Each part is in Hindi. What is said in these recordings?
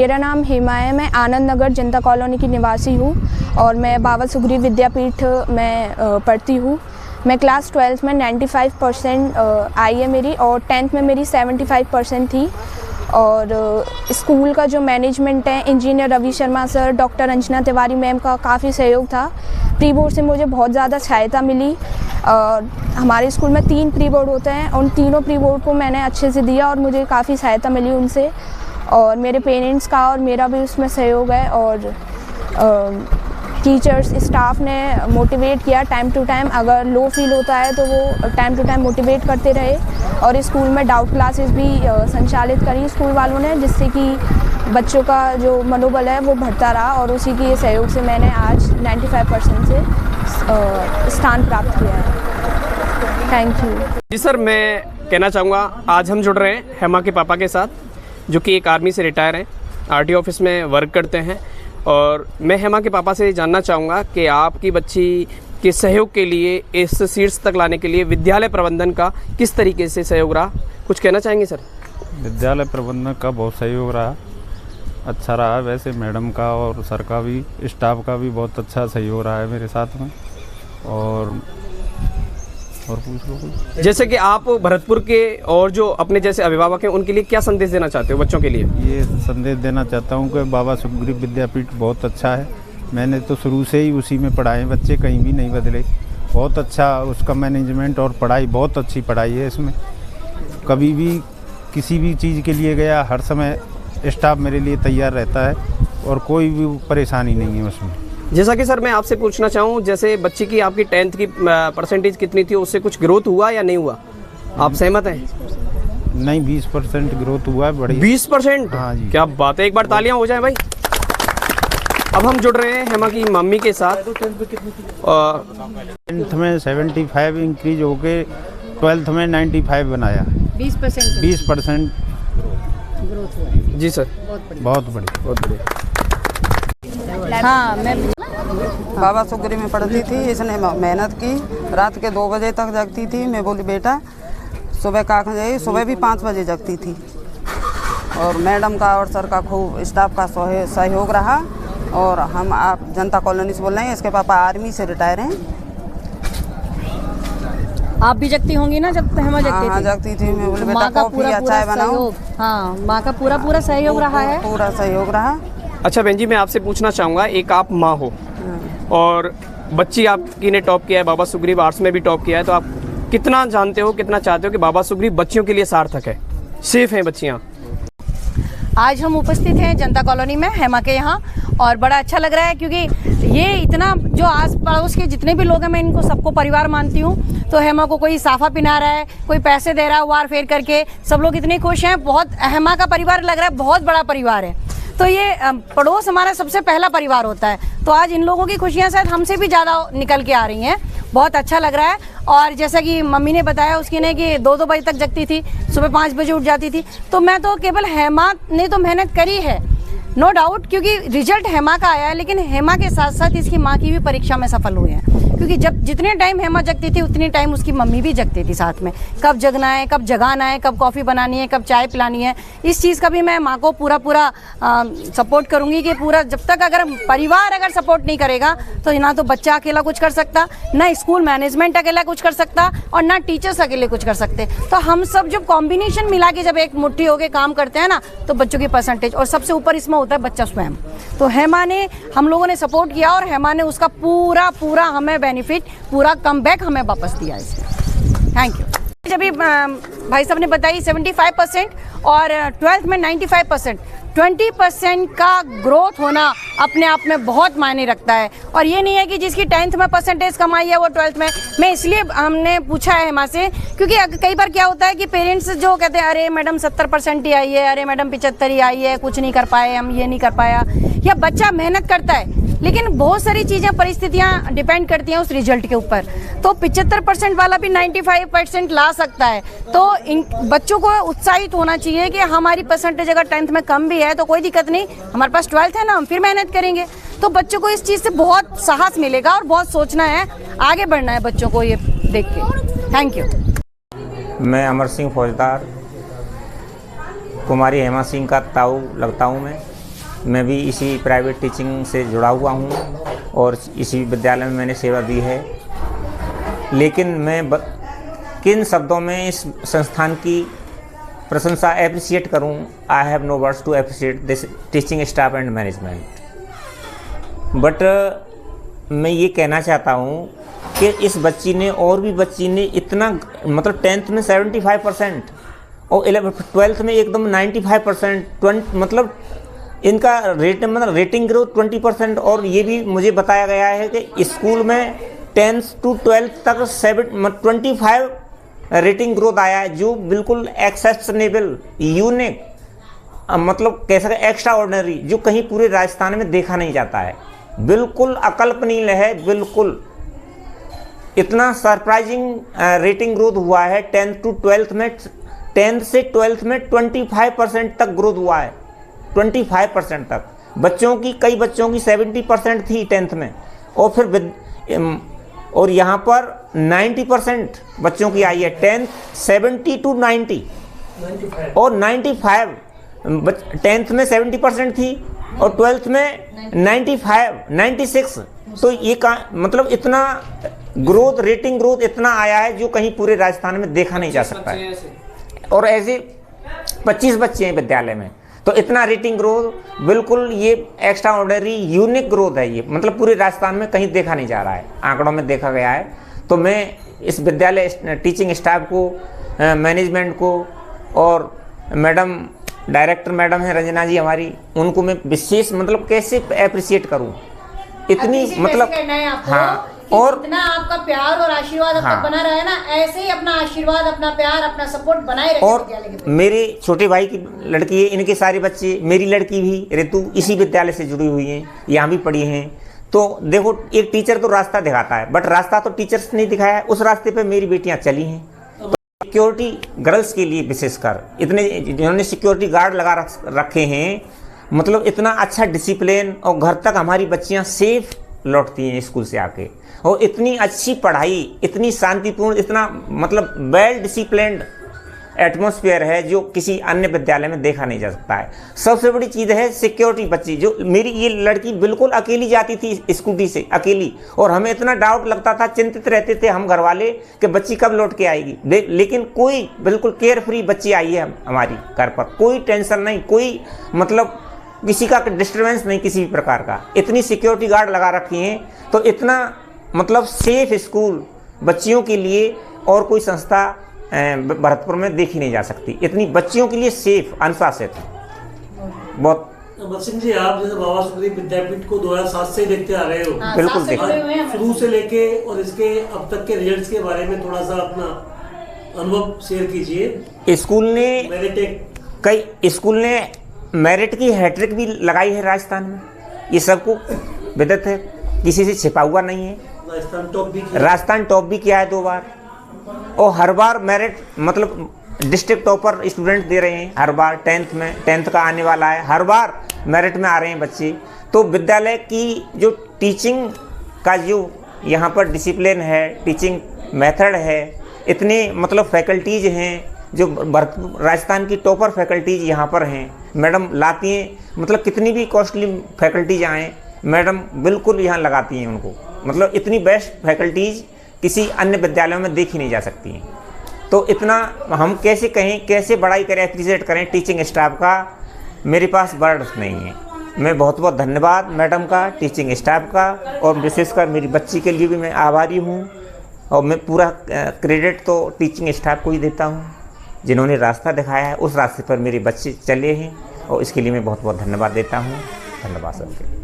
मेरा नाम हेमा है। मैं आनंद नगर जनता कॉलोनी की निवासी हूँ और मैं बाबा सुग्रीव विद्यापीठ में पढ़ती हूँ। मैं क्लास 12th में 95% आई है मेरी और 10th में मेरी 75% थी। और स्कूल का जो मैनेजमेंट है, engineer Ravi Sharma sir, doctor Anjana Tiwari ma'am का काफ़ी सहयोग था। प्री बोर्ड से मुझे बहुत ज़्यादा सहायता मिली। हमारे स्कूल में 3 प्री बोर्ड होते हैं, उन तीनों प्री बोर्ड को मैंने अच्छे से दिया और मुझे काफ़ी सहायता मिली उनसे। और मेरे पेरेंट्स का और मेरा भी उसमें सहयोग है। और टीचर्स स्टाफ ने मोटिवेट किया टाइम टू टाइम। अगर लो फील होता है तो वो टाइम टू टाइम मोटिवेट करते रहे। और स्कूल में डाउट क्लासेस भी संचालित करी स्कूल वालों ने, जिससे कि बच्चों का जो मनोबल है वो बढ़ता रहा। और उसी के सहयोग से मैंने आज 95% से स्थान प्राप्त किया है। Thank you. जी सर, मैं कहना चाहूँगा आज हम जुड़ रहे हैं हेमा के पापा के साथ, जो कि एक आर्मी से रिटायर हैं, आरटीओ ऑफिस में वर्क करते हैं। और मैं हेमा के पापा से जानना चाहूँगा कि आपकी बच्ची के सहयोग के लिए, इस शीर्ष तक लाने के लिए विद्यालय प्रबंधन का किस तरीके से सहयोग रहा, कुछ कहना चाहेंगे सर? विद्यालय प्रबंधन का बहुत सहयोग रहा, अच्छा रहा। वैसे मैडम का और सर का भी, स्टाफ का भी बहुत अच्छा सहयोग रहा है मेरे साथ में। और पूछ लो कुछ। जैसे कि आप भरतपुर के और जो अपने जैसे अभिभावक हैं उनके लिए क्या संदेश देना चाहते हो बच्चों के लिए? ये संदेश देना चाहता हूँ कि बाबा सुग्रीव विद्यापीठ बहुत अच्छा है। मैंने तो शुरू से ही उसी में पढ़ाए, बच्चे कहीं भी नहीं बदले। बहुत अच्छा उसका मैनेजमेंट और पढ़ाई, बहुत अच्छी पढ़ाई है इसमें। कभी भी किसी भी चीज़ के लिए गया, हर समय स्टाफ मेरे लिए तैयार रहता है और कोई भी परेशानी नहीं है उसमें। जैसा कि सर मैं आपसे पूछना चाहूँ, जैसे बच्ची की आपकी 10th की परसेंटेज कितनी थी, उससे कुछ ग्रोथ हुआ या नहीं हुआ? आप सहमत हैं? नहीं, 20% ग्रोथ हुआ है। बड़ी 20%? हाँ जी। क्या बात है, एक बार तालियां हो जाएं भाई। अब हम जुड़ रहे हैं हेमा की मम्मी के साथ। 10th में 75 इंक्रीज होके 12th में 95 बनाया। 20% ग्रोथ हुआ है। जी सर, बहुत बढ़िया। हाँ, मैं बाबा सुग्रीव में पढ़ती थी। इसने मेहनत की, रात के 2 बजे तक जगती थी। मैं बोली बेटा सुबह का जाइए, सुबह भी 5 बजे जगती थी। और मैडम का और सर का खूब स्टाफ का सहयोग रहा। और हम आप जनता कॉलोनी से बोल रहे हैं, इसके पापा आर्मी से रिटायर हैं। आप भी जगती होंगी ना जब हेमा जगती थी? हाँ, जगती थी। मैं बोली बेटा माँ का कॉफी या चाय बनाओ। हाँ, माँ का पूरा सहयोग रहा है। पूरा सहयोग रहा। अच्छा बहन जी, मैं आपसे पूछना चाहूँगा, एक आप माँ हो और बच्ची आपकी ने टॉप किया है, बाबा सुग्रीव आर्ट्स में भी टॉप किया है, तो आप कितना जानते हो, कितना चाहते हो कि बाबा सुग्रीव बच्चियों के लिए सार्थक है, सेफ हैं बच्चियाँ? आज हम उपस्थित हैं जनता कॉलोनी में हेमा के यहाँ और बड़ा अच्छा लग रहा है, क्योंकि ये इतना जो आस पड़ोस के जितने भी लोग हैं, मैं इनको सबको परिवार मानती हूँ। तो हेमा को कोई साफा पिना रहा है, कोई पैसे दे रहा है वार फेर करके, सब लोग इतने खुश हैं। बहुत हेमा का परिवार लग रहा है बहुत बड़ा परिवार है। तो ये पड़ोस हमारा सबसे पहला परिवार होता है। तो आज इन लोगों की खुशियाँ शायद हमसे भी ज़्यादा निकल के आ रही हैं। बहुत अच्छा लग रहा है। और जैसा कि मम्मी ने बताया उसकी ने कि 2-2 बजे तक जगती थी, सुबह 5 बजे उठ जाती थी। तो मैं तो केवल हेमा ने तो मेहनत करी है, नो डाउट, क्योंकि रिजल्ट हेमा का आया है, लेकिन हेमा के साथ साथ इसकी माँ की भी परीक्षा में सफल हुए हैं। क्योंकि जब जितने टाइम हेमा जगती थी उतनी टाइम उसकी मम्मी भी जगती थी साथ में। कब जगना है, कब जगाना है, कब कॉफ़ी बनानी है, कब चाय पिलानी है, इस चीज़ का भी मैं माँ को पूरा सपोर्ट करूँगी कि पूरा जब तक अगर परिवार अगर सपोर्ट नहीं करेगा तो ना तो बच्चा अकेला कुछ कर सकता, ना स्कूल मैनेजमेंट अकेला कुछ कर सकता और ना टीचर्स अकेले कुछ कर सकते। तो हम सब जब कॉम्बिनेशन मिला के जब एक मुट्ठी होकर काम करते हैं ना, तो बच्चों की परसेंटेज, और सबसे ऊपर इसमें होता है बच्चा स्वयं। तो हेमा ने, हम लोगों ने सपोर्ट किया और हेमा ने उसका पूरा हमें बेनिफिट, पूरा कमबैक हमें वापस दिया इसमें। Thank you. जब भी भाई साहब ने बताई 75% और 12th में 95%, 20% का ग्रोथ होना अपने आप में बहुत मायने रखता है। और ये नहीं है कि जिसकी 10th में परसेंटेज कमाई है वो 12th में। मैं इसलिए हमने पूछा है हेमा से, क्योंकि कई बार क्या होता है कि पेरेंट्स जो कहते हैं अरे मैडम 70% ही आई है, अरे मैडम 75 ही आई है, कुछ नहीं कर पाए, हम ये नहीं कर पाया। या बच्चा मेहनत करता है, लेकिन बहुत सारी चीज़ें, परिस्थितियाँ डिपेंड करती हैं उस रिजल्ट के ऊपर। तो 75% वाला भी 95% ला सकता है। तो इन बच्चों को उत्साहित होना चाहिए कि हमारी परसेंटेज अगर 10th में कम भी है तो कोई दिक्कत नहीं, हमारे पास 12th है ना, हम फिर मेहनत करेंगे। तो बच्चों को इस चीज़ से बहुत साहस मिलेगा और बहुत सोचना है, आगे बढ़ना है बच्चों को ये देख के। Thank you. मैं अमर सिंह फौजदार, कुमारी हेमा सिंह का ताऊ लगता हूँ मैं। मैं भी इसी प्राइवेट टीचिंग से जुड़ा हुआ हूँ और इसी विद्यालय में मैंने सेवा दी है। लेकिन मैं किन शब्दों में इस संस्थान की प्रशंसा एप्रिशिएट करूँ? I have no words to appreciate this teaching staff and management. But मैं ये कहना चाहता हूँ कि इस बच्ची ने और भी बच्ची ने इतना मतलब 10th में 75% और 12th में एकदम 95%, मतलब इनका रेटिंग ग्रोथ 20%। और ये भी मुझे बताया गया है कि स्कूल में 10th to 12th तक 25 रेटिंग ग्रोथ आया है, जो बिल्कुल एक्सेप्शनेबल, यूनिक, मतलब कैसा एक्स्ट्रा ऑर्डिनरी, जो कहीं पूरे राजस्थान में देखा नहीं जाता है। बिल्कुल अकल्पनीय है, बिल्कुल इतना सरप्राइजिंग रेटिंग ग्रोथ हुआ है। 10th to 12th में, 10th से 12th में 25% तक ग्रोथ हुआ है, 25% तक। बच्चों की, कई बच्चों की 70% थी 10th में, और फिर और यहाँ पर 90% बच्चों की आई है। 10th 70 to 90 और 95, 10th में 70% थी और 12th में 95, 96। तो ये मतलब इतना ग्रोथ, रेटिंग ग्रोथ इतना आया है जो कहीं पूरे राजस्थान में देखा नहीं जा सकता है। और ऐसे 25 बच्चे हैं विद्यालय में, तो इतना रेटिंग ग्रोथ बिल्कुल ये एक्स्ट्रा ऑर्डिनरी यूनिक ग्रोथ है। ये मतलब पूरे राजस्थान में कहीं देखा नहीं जा रहा है, आंकड़ों में देखा गया है। तो मैं इस विद्यालय टीचिंग स्टाफ को, मैनेजमेंट को और मैडम, डायरेक्टर मैडम है रंजना जी हमारी, उनको मैं विशेष मतलब कैसे अप्रिशिएट करूं, इतनी मतलब हाँ। और इतना आपका प्यार और आशीर्वाद अब तक बना रहे ना, ऐसे ही अपना आशीर्वाद, अपना प्यार, अपना सपोर्ट बनाए रखें। और मेरे छोटे भाई की लड़की है, इनके सारे बच्चे, मेरी लड़की भी ऋतु इसी विद्यालय से जुड़ी हुई हैं, यहाँ भी पढ़ी हैं। तो देखो, एक टीचर तो रास्ता दिखाता है, बट रास्ता तो टीचर्स ने दिखाया है, उस रास्ते पे मेरी बेटियां चली हैं। तो सिक्योरिटी गर्ल्स के लिए विशेषकर इतने जिन्होंने सिक्योरिटी गार्ड लगा रखे हैं, मतलब इतना अच्छा डिसिप्लिन, और घर तक हमारी बच्चियां सेफ लौटती हैं स्कूल से आके, और इतनी अच्छी पढ़ाई, इतनी शांतिपूर्ण, इतना मतलब वेल डिसिप्लिन्ड एटमॉस्फेयर है जो किसी अन्य विद्यालय में देखा नहीं जा सकता है। सबसे बड़ी चीज़ है सिक्योरिटी। बच्ची जो मेरी ये लड़की बिल्कुल अकेली जाती थी स्कूटी से, अकेली, और हमें इतना डाउट लगता था, चिंतित रहते थे हम घर वाले कि बच्ची कब लौट के आएगी। लेकिन कोई बिल्कुल केयर फ्री बच्ची आई है हमारी घर पर, कोई टेंशन नहीं, कोई मतलब किसी का डिस्टर्बेंस नहीं किसी भी प्रकार का। इतनी सिक्योरिटी गार्ड लगा रखी हैं, तो इतना मतलब सेफ स्कूल बच्चियों के लिए और कोई संस्था भरतपुर में देखी नहीं जा सकती। इतनी बच्चियों के लिए सेफ, अनुशासित, बहुत। अमर सिंह जी, आप जैसे बाबा सुखदेव विद्यापीठ को 2007 से देखते आ रहे हो। बिल्कुल शुरू से लेके और इसके अब तक के रिजल्ट्स के बारे में थोड़ा सा अपना अनुभव शेयर कीजिए। स्कूल ने मेरिट की हैट्रिक भी लगाई है राजस्थान में, ये सबको विदित है, किसी से छिपा हुआ नहीं है। राजस्थान टॉप भी किया है 2 बार, और हर बार मेरिट मतलब डिस्ट्रिक्ट टॉपर स्टूडेंट दे रहे हैं हर बार। 10th में, 10th का आने वाला है, हर बार मेरिट में आ रहे हैं बच्चे। तो विद्यालय की जो टीचिंग का जो यहाँ पर डिसिप्लिन है, टीचिंग मेथड है, इतने मतलब फैकल्टीज हैं जो राजस्थान की टॉपर फैकल्टीज यहाँ पर हैं। मैडम लाती हैं, मतलब कितनी भी कॉस्टली फैकल्टीज आएँ, मैडम बिल्कुल यहाँ लगाती हैं उनको। मतलब इतनी बेस्ट फैकल्टीज किसी अन्य विद्यालयों में देखी नहीं जा सकती हैं। तो इतना हम कैसे कहें, कैसे बड़ाई करें, एप्रिशिएट करें टीचिंग स्टाफ का, मेरे पास वर्ड्स नहीं है। मैं बहुत बहुत धन्यवाद मैडम का, टीचिंग स्टाफ का, और विशेषकर मेरी बच्ची के लिए भी मैं आभारी हूँ। और मैं पूरा क्रेडिट तो टीचिंग स्टाफ को ही देता हूँ, जिन्होंने रास्ता दिखाया है, उस रास्ते पर मेरे बच्चे चले हैं, और इसके लिए मैं बहुत बहुत धन्यवाद देता हूँ। धन्यवाद सबके।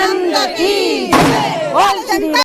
आनंद की जय। बोल श्री